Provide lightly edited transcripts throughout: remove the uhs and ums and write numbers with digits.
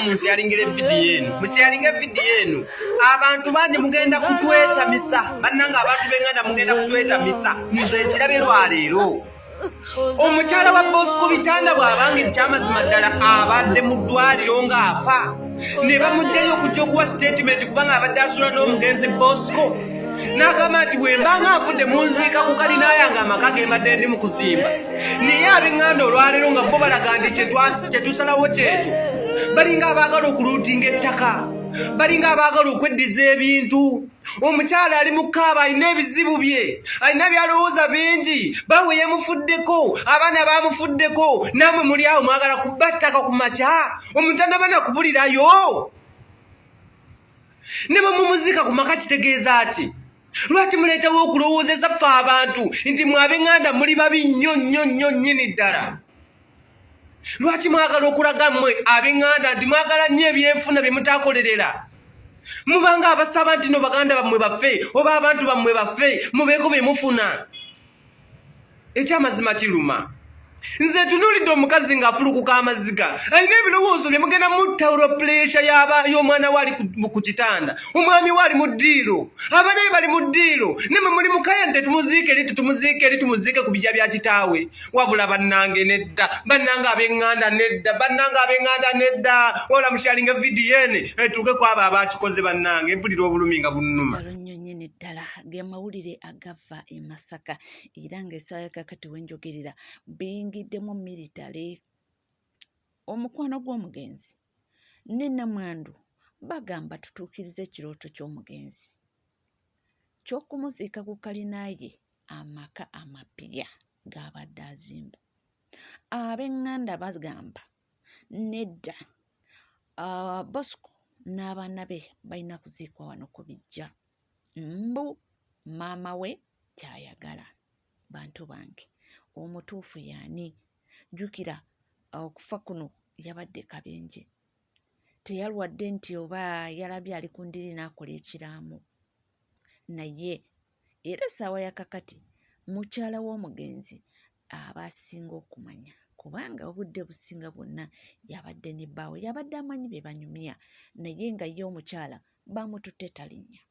musialingire video eno abantu banje mugenda kutweta misa bannanga abantu benganda mugenda kutweta misa nze kirabirwa leero omukyala wa Bosco Bitanda bw'abange kyamazima ddala abadde mu ddwaliro ng'afa ne bamugjayo okujja okuwa statement kubanga abadde asula n'omugenzi Bosco n'agamba nti wembanga afudde munziika ku kalina yange amaka ge mbadde ndi mu kuzimba naye ab'eŋŋanda olwaleero nga bo balaga nti kyetusalawo kyekyo balinga abaagala okuluutinga ettaka balinga abaagala okweddiza ebintu omukyala ali mu kaaba alina ebizibu bye alina byalowooza bingi bawe yamufuddeko abaana bamufuddeko nammwe muli awo mwagala kubba ttaka ku makya omuntu anabana kubulirayo ne bwe mumuzika ku maka kitegeeza ki lwaki muleetawo okulowoozeza ffe abantu nti mwab'eŋŋanda muli babi nnyo nnyo nnyo nnyini ddala lwaki mwagala okulaga mmwe ab'eŋŋanda nti mwagala nnyo ebyenfuna bye mutaakolerera mubanga abasaba nti no baganda bammwe baffe oba abantu bammwe baffe mubeeko bye mufuna ekyamazima kiruma nze tunuulidde omukazi ng'afulukuka amaziga alina ebirowoozo bye mugenda mutawulo puleesha y'omwana we ali ku kitanda omwami we ali mu ddiiro abaana be bali mu ddiiro nemwe muli mukaya nti tumuziike ku bijja bya kitaawe wabula bannange nedda bannange ab'eŋŋanda nedda ola mushalinga vidiyo ene etuuke ku abo abakikoze bannange mpulira obulumi nga bunnuma ddala ge mawulire agava e Masaka era ng'essaawa kakati wenjogerera biyingiddemu militale omukwano gw'omugenzi ne Namwandu bagamba tutuukirize ekirooto ky'omugenzi ky'okumuziika ku kalinaaye amaka amapya g'abadde azimba ab'eŋŋanda bagamba nedda Bosco n'abaana be balina kuziikwa wano ku bijja mbu maama we kyayagala bantu bange omutuufu yaani jjukira okufa kuno yabadde kabenje teyalwadde nti oba yalabye ali ku ndiri n'akola ekiraamu naye era essaawa yakakati mukyala w'omugenzi aba asinga okumanya kubanga obudde businga bwonna yabadde ne bbaawe yabadde amanyi be banyumya naye nga ye omukyala bamututte talinnya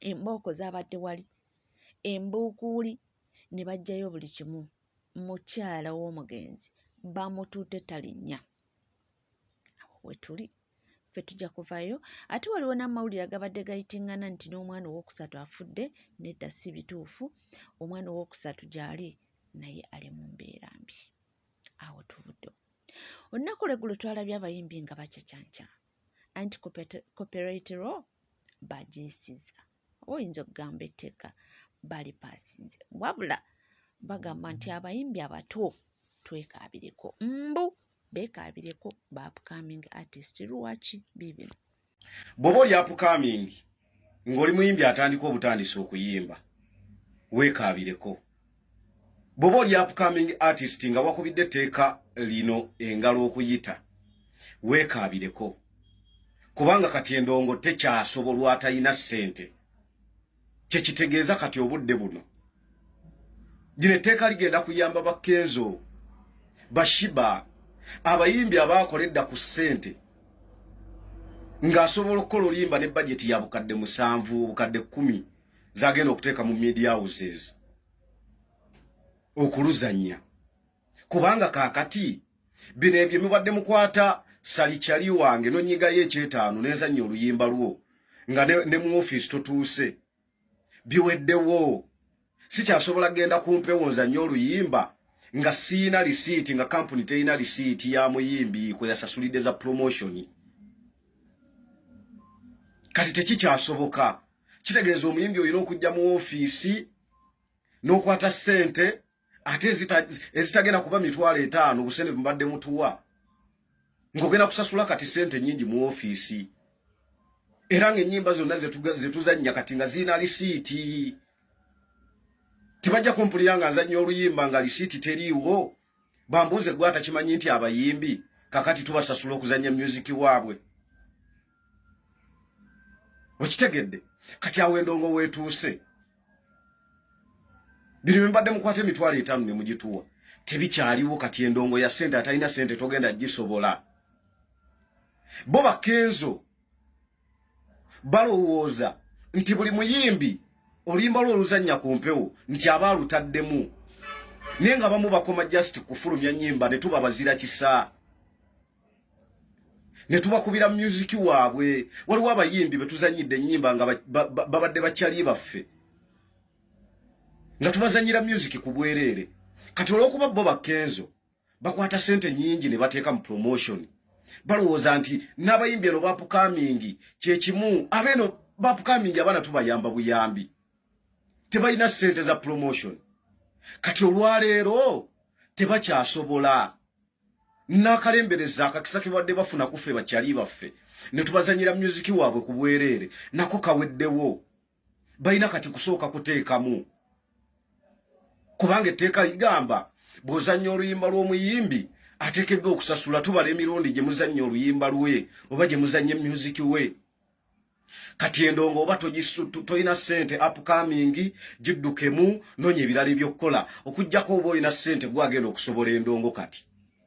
embooko zaabadde wali embuukuuli ne bajjayo buli kimu mukyala w'omugenzi bamututte talinnya awo we tuli ffe tujja kuvaayo ate waliwo n'amawulire agabadde gayitingana nti n'omwana owookusatu afudde nedda si bituufu omwana owookusatu gy'ali naye ali mu mbeera mbi awo tuvuddewo olunaku lweggulo twalabye abayimbi nga bacacyanca anti copyright law bagiisiza oyinza okugamba etteeka bali paasinze wabula bagamba nti abayimbi abato twekaabireko mbu beekaabireko ba upcoming artist lwaki biibino bw'oba oli upcoming ng'oli muyimbi atandika obutandisa okuyimba weekaabireko bw'oba oli upcoming artist nga wakubidde etteeka lino engalo okuyita weekaabireko kubanga kati endongo tekyasobolwa atalina ssente kyekitegeeza kati obudde buno lino etteeka ligenda kuyamba bakkenzo bashiba abayimbi abaakoledda ku ssente ng'asobola okukola oluyimba ne bajeti ya bukadde 7 bukadde 10 zagenda okuteeka mu media houses okuluzanya kubanga kaakati bino ebyo mubadde mukwata salikyali wange nonyigayo ekyetaano nenzanya oluyimba lwo nga ne mu office totuuse biweddewo sikyasobola genda kumpewo nzanya oluyimba nga siina risiiti nga kampuni terina risiiti ya muyimbi kwe yasasulidde za promotion kati tekikyasoboka kitegeeza omuyimbi olina okujja mu ofiisi n'okwata ssente ate ezitagenda kuba 5,000 busente mubadde mutuwa ng'ogenda kusasula kati ssente nnyingi mu ofiisi era ng'ennyimba zonna zetuzannya kati nga ziina risiiti tibajja kumpulira nga nzannya oluyimba nga risiiti teriiwo bambuuze gwe atakimanyi nti abayimbi kakati tubasasula okuzannya music waabwe okitegedde kati awo endongo weetuuse bino mbadde mukwate 5,000 ne mugituwa tebikyaliwo kati endongo ya ssente atalina ssente togenda gisobola bo Bakenzo balowooza nti buli muyimbi oluyimba lw'oluzannya ku mpewo nti aba alutaddemu naye nga bamu bakoma just kufulumya nnyimba ne tuba bazira kisa ne tubakubira music waabwe. Waliwo abayimbi betuzanyidde ennyimba nga babadde bakyali baffe nga tubazanyira music ku bwereere. Kati olw'okuba bo Bakenzo bakwata sente nnyingi ne bateeka mu promotion, balowooza nti n'abayimbi eno bapukamingi kyekimu. Abeeno bapukamingi abaana tubayamba buyambi, tebalina sente za promotion. Kati olwaleero tebakyasobola n'akalembereza akakisa ke badde bafuna kufe bakyali baffe ne tubazanyira music waabwe ku bwereere nako kaweddewo. Balina kati kusooka kuteekamu, kubanga etteeka ligamba bw'ozannya oluyimba lw'omuyimbi ateekeddwa okusasula. Tubala emirundi gye muzannya oluyimba lwe oba gye muzannya music we. Kati endongo oba toyina sente upcoming giddukemu nonya ebirala by'okkola okujjako oba oyina sente gwagenda okusobola endongo. Kati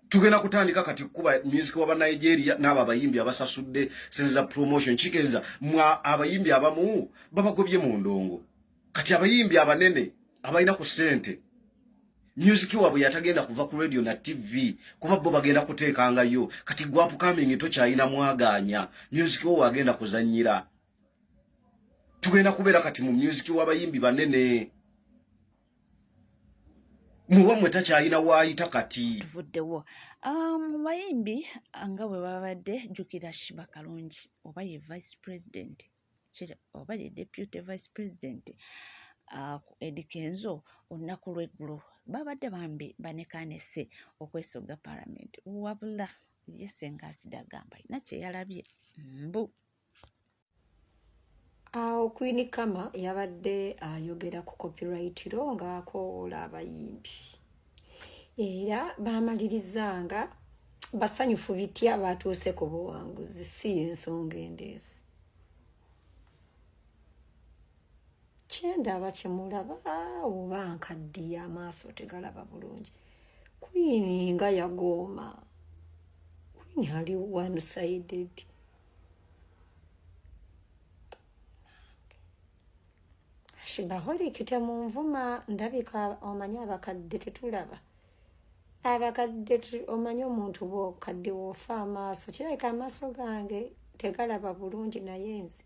tugenda kutandika kati kuba music wa Nigeria n'abo abayimbi abasasudde sente za promotion. Kigeza mwa abayimbi abamu babagobye mu ndongo. Kati abayimbi abanene abalina ku sente music waabwe yatagenda kuva ku radio na TV kuba bo bagenda kuteekangayo. Kati gwa upcoming tokyalina mwaganya music wo wagenda kuzannyira. Tugenda kubeera kati mu music w'abayimbi banene muba mwe takyalina waayita kati tuvuddewo bayimbi nga bwe babadde jjukira Shiba Kalungi oba ye vice president oba ye deputy vice president Eddie Kenzo olunaku lw'eggulo babadde bambi banekanese okwesoga parliament, wabula ye Ssengasida agamba alina kye yalabye mbu. Queen Kama yabadde ayogera ku copyright law ng'akoola abayimbi era baamalirizanga basanyufu bitya batuuse ku buwanguzi, si ensonga endeezi. Kyendaba kyemulaba oba nkaddiye amaaso tegalaba bulungi. Queen nga yagooma. Queen ali one-sided. Shibaholic temunvuma, ndabika omanyi abakadde tetulaba. Abakadde omanyi omuntu bw'okadde w'ofa amaaso. Kirabika amaaso gange tegalaba bulungi naye nzi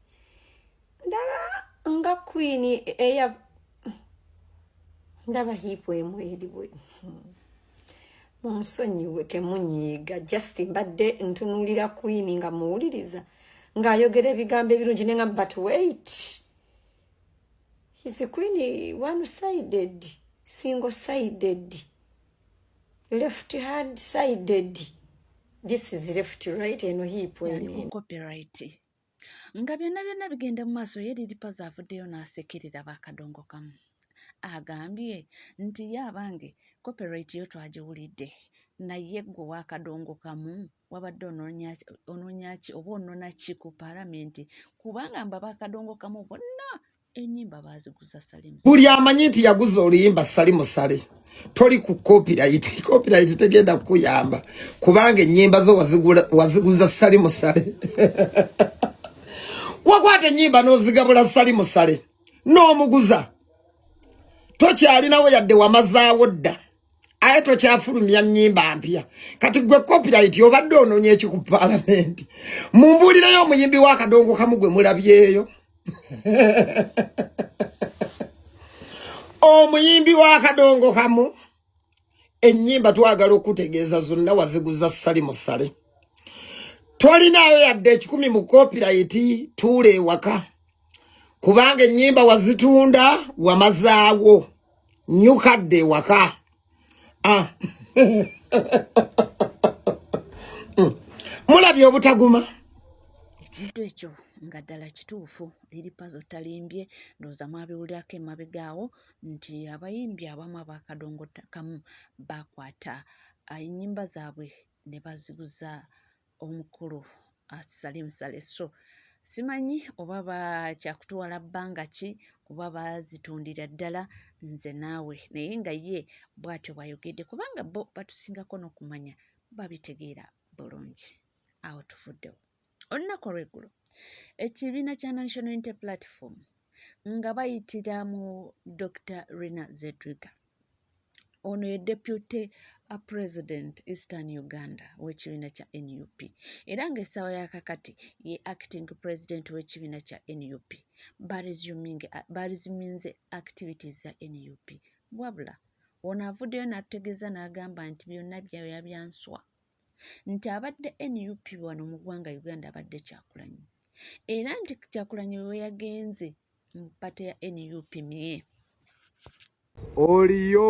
ndaba nga Queen eya ndaba hiipu emu eriwe. Munsonyiwe temunyiiga, just mbadde ntunuulira Queen nga muwuliriza ng'ayogera ebigambo ebirungi ne nga but wait, is Queen one-sided, single-sided, left-hand-sided. This is left-right eno hiipu eno. Copyright nga byonna bigenda mu maaso ye Lilipazi avuddeyo n'asekerera bakadongo kamu. Agambye nti ye abange copyright yo twagiwulidde naye gwe wakadongo kamu wabadde onoonya ki oba onona ki ku palamenti, kubanga mba bakadongo kamu bonna ennyimba baaziguza Salimu. Buli amanyi nti yaguza oluyimba Salimu Sale toli ku copyright. Copyright tegenda kukuyamba kubanga ennyimba zo waziguza Salimu Sale. Wakwata ennyimba n'ozigabula Salimu Sale n'omuguza, tokyalinawo yadde wamazaawo dda, aye tokyafulumya nnyimba mpya. Kati gwe copyright obadde onoonya eki ku palamenti? Mumbuulireyo omuyimbi w'akadongo kamu gwe mulabyeyo. Omuyimbi w'akadongo kamu ennyimba twagala okutegeeza zonna waziguza Salimu Sale. Tolinayo yadde 10 mu copyright, tuula ewaka kubanga ennyimba wazitunda wamazaawo, nyukadde ewaka. Mulabye obutaguma. Ekintu ekyo nga ddala kituufu, Lilipazi otalimbye ndowooza mwabiwulirako emabegaawo nti abayimbi abamu abakadongo kamu bakwata ennyimba zaabwe ne baziguza omukulu Salimu Sale. So simanyi oba bakyakutuwala bbanga ki oba bazitundira ddala nze naawe, naye nga ye bw'atyo bw'ayogedde kubanga bo batusingako n'okumanya babitegeera bulungi. Awo tufuddewo. olunaku olw'eggulo ekibiina kya National Unity Platform nga bayitira mu Dr. Rina Zedriga. Ono ye Deputy President Eastern Uganda w'ekibiina kya NUP era ng'essaawa ya kakati ye Acting President w'ekibiina kya NUP baresuminze activities za NUP. Wabula ono avuddeyo n'ategeeza n'agamba nti byonna byanswa nti abadde NUP wano mu ggwanga Uganda abadde Kyagulanyi era nti Kyagulanyi we yagenze mu ppata ya NUP miye. Oliyo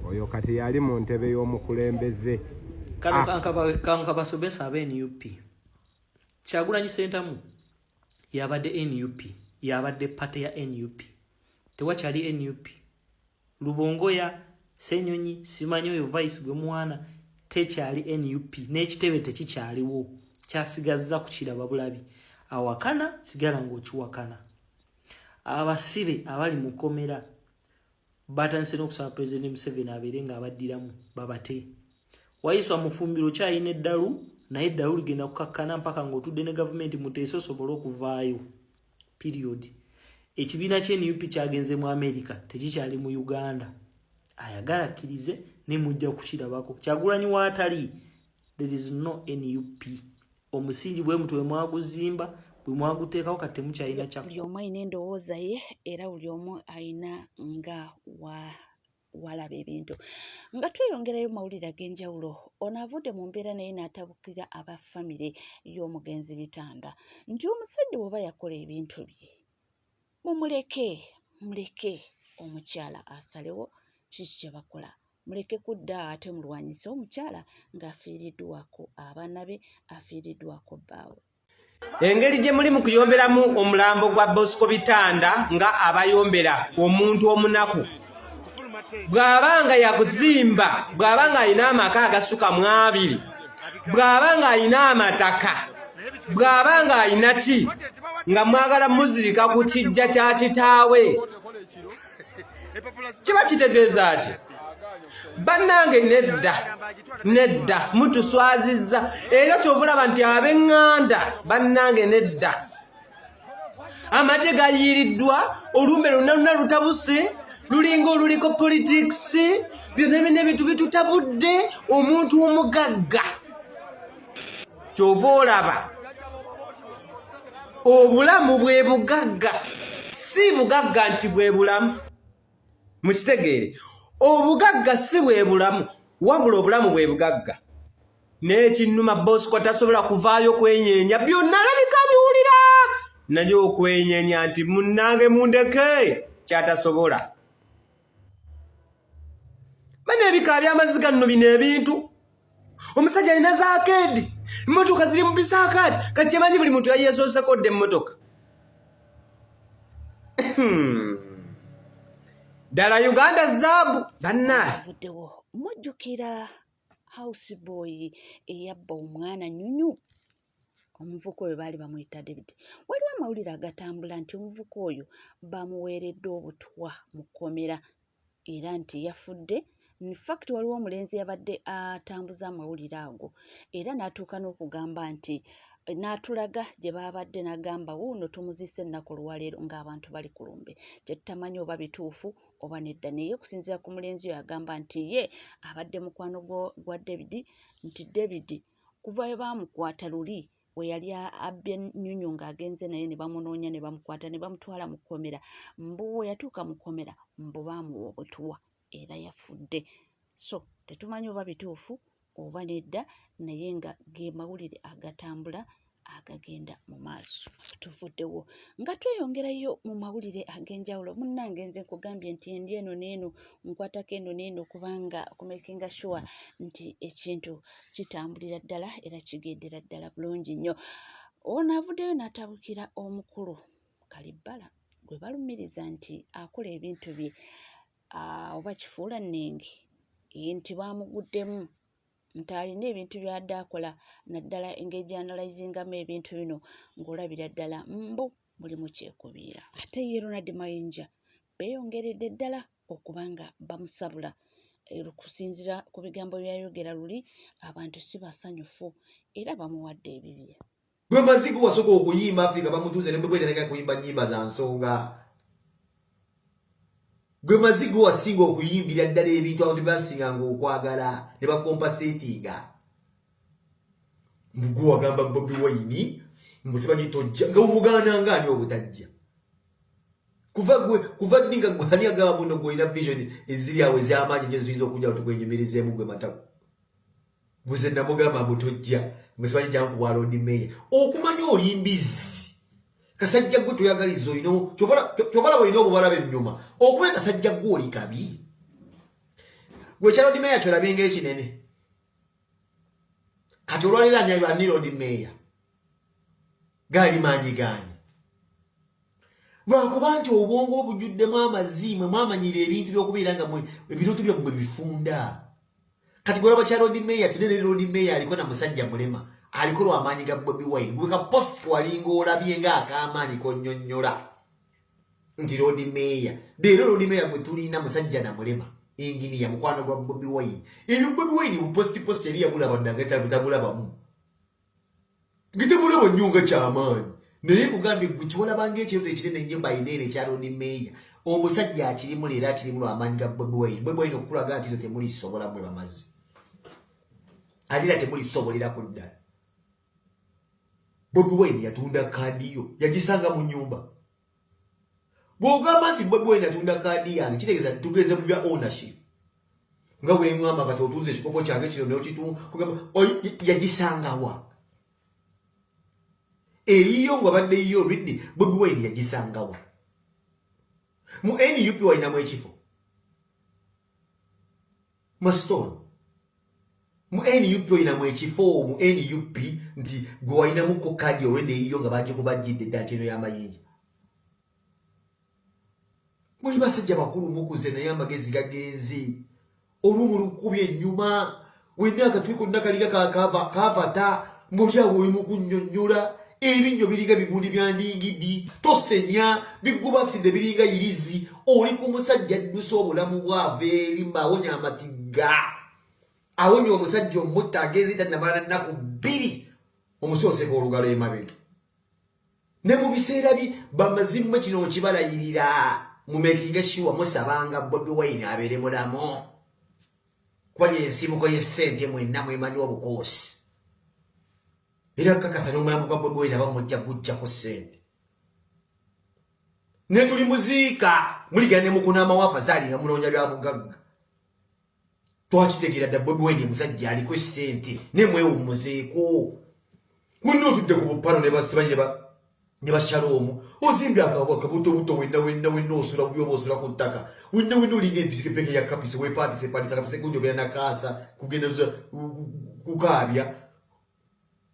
oyo kati yali mu ntebe y'omukulembeze. Kano kankabasobesa aba NUP. Kyagulanyi Ssentamu yabadde NUP, yabadde ppata ya NUP. Tewakyali NUP. Lubongoya, Ssenyonyi, simanyi oyo vice gwe mwana tekyali NUP n'ekitebe tekikyaliwo. Kyasigazza ku kiraba bulabi. Awakana sigala ng'okiwakana. Abasibe abali mu kkomera batandise n'okusaba President Museveni abeere ng'abaddiramu babate. Wayiswa mu ffumbiro kyayina eddalu naye eddalu ligenda kukakkana mpaka ng'otudde ne gavumenti muteese osobole okuvaayo. Period. Ekibiina ky'NUP kyagenze mu America tekikyali mu Uganda. Ayagala akkirize ne mujja kukirabako. Kyagulanyi waatali, there is no NUP. Omusingi bwe mutwe mwaguzimba bwe mwaguteekawo kati temukyalina kya. Buli omu alina endowooza ye era buli omu alina nga walaba ebintu. Nga tweyongerayo mawulire ag'enjawulo, ono avudde mu mbeera naye n'atabukira aba famire y'omugenzi Bitanda nti omusajja bw'oba yakola ebintu bye muleke omukyala asalewo kiki kye bakola. Muleke kudda ate mulwanyise omukyala ng'afiiriddwako abaana be, afiiriddwako bbaawe. Engeri gye muli mu kuyomberamu omulambo gwa Bosco Bitanda nga abayombera omuntu omunaku bw'abanga yakuzimba, bw'abanga alina amaka agasuka mu 2, bw'abanga alina amataka, bw'abanga alina ki nga mwagala muzirika ku kijja kya kitaawe, kiba kitegeeza ki? Bannange nedda mutuswazizza era kyovulaba nti ab'eŋŋanda bannange nedda amagye gayiiriddwa olumbe lonna lutabuse lulinga oluliko politics byonna ebintu bitutabudde omuntu omugagga kyova olaba obulamu bwe bugagga si bugagga nti bwe bulamu mukitegeere obugagga si bwe bulamu wabula obulamu bwe bugagga n'ekinnuma Bosco tasobola kuvaayo kwenyeenya byonna alabika biwulira naye okwenyeenya nti munnange mundeke kyatasobola bane ebika by'amaziga nno bino ebintu omusajja alina zaakeedi emmotoka ziri mu bisaakaati kati manyi buli muntu yayeesooseko dde emmotoka ddala Uganda zaabu bannaye Avuddewo mujjukira house boy eyabba omwana Nyunyu, omuvuka oyo baali bamuyita David. Waliwo amawulire agatambula nti omuvuka oyo bamuweeredde obutwa mu kkomera era nti yafudde. In fact waliwo omulenzi yabadde atambuza amawulire ago era n'atuuka n'okugamba nti n'atulaga gye baabadde n'agamba wuuno tumuzise ennaku olwaleero ng'abantu bali ku lumbe. Tetutamanyi oba bituufu oba nedda, naye okusinziira ku mulenzi oyo agamba nti ye abadde mukwano gwa David, nti David kuva we baamukwata luli we yali abbye Nyunyu ng'agenze naye ne bamunoonya ne bamukwata ne bamutwala mu kkomera, mbu we yatuuka mu kkomera mbu baamuwa obutwa era yafudde. So tetumanyi oba bituufu oba nedda, naye nga ge mawulire agatambula agagenda mu maaso. Tuvuddewo nga tweyongerayo mu mawulire ag'enjawulo. Munnange nze nkugambye nti endi eno n'eno nkwatako eno n'eno kubanga kumakinga sure nti ekintu kitambulira ddala era kigendera ddala bulungi nnyo. Ono avuddeyo n'atabukira omukulu Kalibbala gwe balumiriza nti akola ebintu bye oba kifuula nnenge nti baamuguddemu nti alina ebintu byadde akola naddala engeri gy'analayizingamu ebintu bino ng'olabira ddala mbu mulimu kyekubiira. Ate ye Ronald Mayinja beeyongeredde ddala okuba nga bamusabula Kusinzira ku bigambo byayogera luli abantu si basanyufu era bamuwadde ebibye. Gwe Mazigu wasoka okuyimba Afrika bamutuuze ne bwe tena kuyimba nyimba za nsonga. Gwe Mazigu wasinga okuyimbira ddala ebintu abantu basinganga okwagala ne bakompasetinga. Mugwa wagamba Bobi Wine musibanyi tojja nga omuganda ngani obutajja. Kuva dinga gwani agamba muno goina vision eziri awe z'amaanyi nje ziyinza okujja tukwenyemerezeemu gwe matako. Buze namugamba butojja musibanyi jangu wa road mayor. Okumanya oli mbizi. Kasajja gwe tuyagalizo ino chovala boino obubalabe ennyuma. Okumanya kasajja gwe oli kabi. Gwe cha road mayor chola binge ekinene. Kati olwalira nyayo ani road mayor. Gali manyi gani. Lwakuba nti obwongo obujjuddemu amazimu mwamanyira ebintu by'okubeera nga ebintu byammwe bifunda. Kati gwe olaba kya road mayor tunene road mayor aliko na musajja mulema aliko lw'amaanyi ga Bobi Wine gwe ka post kwalinga olabye nga ak'amaanyi konnyonnyola nti road mayor leero road mayor gwe tulina musajja na mulema inginiya mukwano gwa Bobi Wine ebyo Bobi Wine bupost eri yabulaba ddagata butabulabamu gitemulaba nnyunga ky'amaanyi naye kugambye gwe kiwalabanga ekintu ekinene ennyo bayineera ekya road mayor omusajja akirimu leero akirimu lw'amaanyi ga Bobi Wine Bobi Wine okukulaga nti temulisobola mwe bamazi alira temulisobolera ku ddala. Bobi Wine yatunda kaadi yo yagisanga mu nyumba. Bw'ogamba nti Bobi Wine yatunda kaadi yange kitegeeza tugeze mu bya ownership. Nga bw'engamba kati otuuze ekikopo kyange kino kugamba yagisanga wa? Eyiyo ng'abadde yiyo riddi Bobi Wine yagisanga wa? Mu NUP walinamu ekifo. Maston. Mu NUP walinamu ekifo mu NUP nti gwe walinamuko kadi olwedde eyiyo nga bajja kubajjidde ddaaki eno y'amayinja. Muli basajja bakulu mukuze naye amagezi gagenze. Olumu lukubye ennyuma. W'emyaka twiko nnakaliga kaavata muli awo emukunnyonnyola. Ebinnyo biringa bigundi bya ndingidi tosenya bigubasidde biringa irizi oli ku musajja addusa obulamu bwave limba awonya amatiga awonya omusajja omutta agezita namala nnaku 2 omusoose olugalo emabega ne mu biseera bamazimu kino kibalayirira mu making sure musabanga Bobi Wine abeere mulamu kuba yensibuko y'essente mwenna mwemanyi obukoosi. Era kakasa n'omulamu gwa Bobi Wine abamujja gujja ku ssente. Ne tuli muziika muligana ne mukuna amawafa zaali nga munoonya bya bugagga. Twakitegeera dda Bobi Wine musajja aliko essente ne mwewummuzeeko. Wonna otudde ku bupano ne basibanyi ne bashaloomu ozimbye akabutobuto wenna osula byoba osula ku ttaka wenna olinga episikipeki ya kapisi wepatisepatisa kapisi kunjogera na kaasa kugenda kukaabya.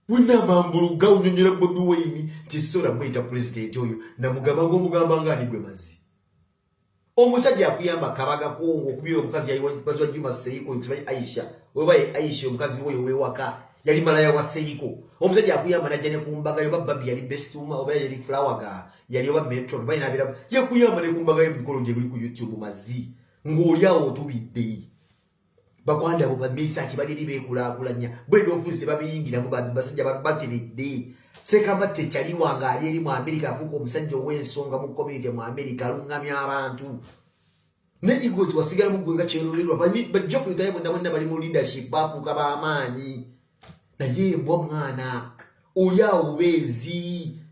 Wina mambulu ga unyonyera Bobi Wine tisora mwita president oyo namugamba ng'omugamba ngani gwe mazi. Omusajja akuyamba kabaga kongo okubiyo omukazi yayiwa Juma Seiko ntibayi Aisha webaye Aisha omukazi oyo wewaka yali malaya wa Seiko. Omusajja akuyamba najja ne kumbaga yo babbi yali Besuma oba yali Flower ga yali oba Metro bayi nabira yakuyamba ne kumbaga yo bikolo gye buli ku YouTube mazi ng'oli awo otubidde. Bakwanda abo bamisa kibadiri bekulakulanya bwe byovuze babiyingira mu basajja batiridde sekabate kyali wanga ali eri mu America afuko omusajja ow'ensonga mu community mu America alungamya abantu ne igozi wasigala mu gwenga kyerolirwa bajja kuyitayo bonna bali mu leadership bafuuka b'amaanyi naye mbwa mwana oli awo beezi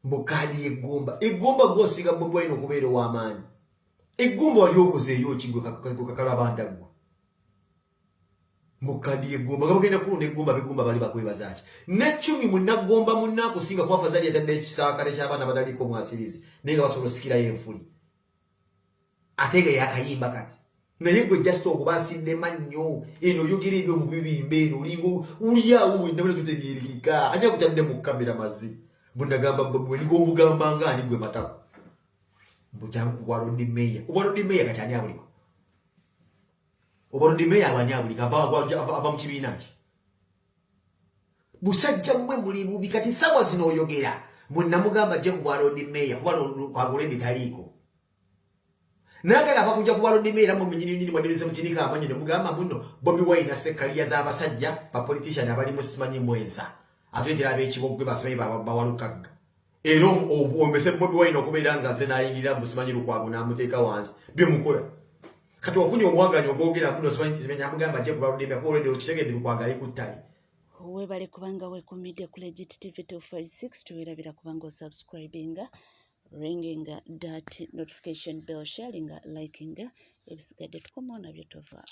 mbukadi eggomba gw'osinga Bobi Wine okubeera ow'amaanyi eggomba wali okozeeyo ki gwe kakalabandagwa mukadi egomba gabagenda kulunda egomba begomba bali bakwebazaaki ne 10 munnagomba munnakusinga kwafa zali yatadde ekisaakale ky'abaana bataliko mwasirizi naye nga basobola osikirayo enfuli ate nga yakayimba kati naye gwe just okubasidde mannyo eno oyogera ebyovu bibimba eno olinga uliawo wenna bula tutegeerikika ani akutadde mu kamera mazi bunagamba bweniga omugamba nga ani gwe matako mbukyanku bwa road mayor obwa road mayor kati ani abuliko obarudi meya abanyabuli ava mu kibiina ki busajja mmwe muli bubi kati sawa zino oyogera mwenna mugamba je ku bwa road meya kuba kwagulende taliiko Nanga abakuja kuba lodimera mu minyini mwadiriza mukinika amanyine mugamba muno Bobi Wine asekaliya za abasajja ba politician abali musimanyi mwenza atwetera abekibogwe basomeyi bawalukaga ero omese Bobi Wine okubeera nga ze nayingira musimanyi lukwago namuteeka wansi bye mukola kati wafunye omwaganya ogwogera kuno simenya mugamba je kuba lodimera ko olede okitegedde lukwago ali kuttali webale kubanga wekumidde ku Legit TV 256 tuwerabira kubanga osubscribinga ringing that notification bell sharing liking ebisigadde tukomaona bye tova